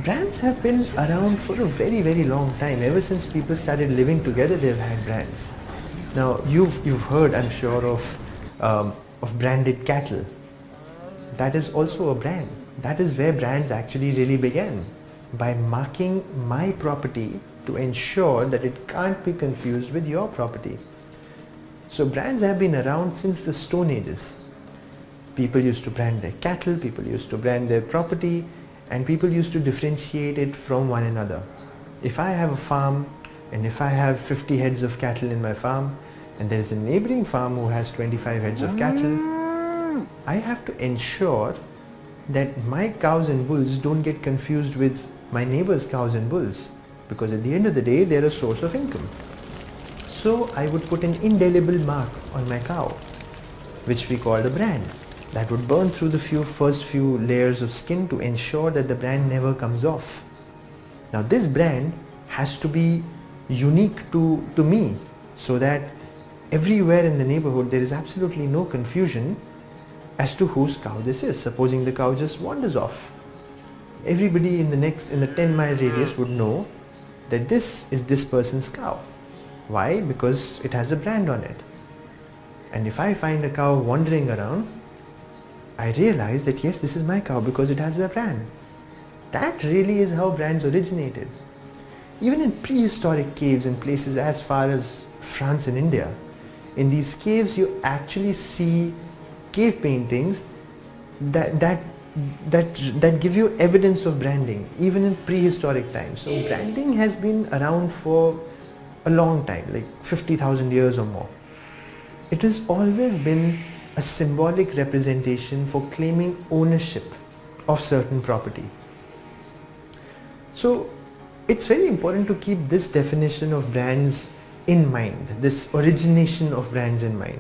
Brands have been around for a very, very long time. Ever since people started living together, they've had brands. Now, you've heard, I'm sure, of branded cattle. That is also a brand. That is where brands actually really began, by marking my property to ensure that it can't be confused with your property. So brands have been around since the Stone Ages. People used to brand their cattle, people used to brand their property, and people used to differentiate it from one another. If I have a farm and if I have 50 heads of cattle in my farm and there is a neighboring farm who has 25 heads of cattle, I have to ensure that my cows and bulls don't get confused with my neighbor's cows and bulls, because at the end of the day they're a source of income. So I would put an indelible mark on my cow, which we called a brand, that would burn through the first few layers of skin to ensure that the brand never comes off. Now this brand has to be unique to me, so that everywhere in the neighborhood there is absolutely no confusion as to whose cow this is. Supposing the cow just wanders off, everybody in the 10-mile radius would know that this is this person's cow. Why? Because it has a brand on it. And if I find a cow wandering around, I realize that yes, this is my cow because it has a brand. That really is how brands originated. Even in prehistoric caves in places as far as France and India, in these caves you actually see cave paintings that give you evidence of branding, even in prehistoric times. So branding has been around for a long time, like 50,000 years or more. It has always been a symbolic representation for claiming ownership of certain property. So it's very important to keep this definition of brands in mind, this origination of brands in mind.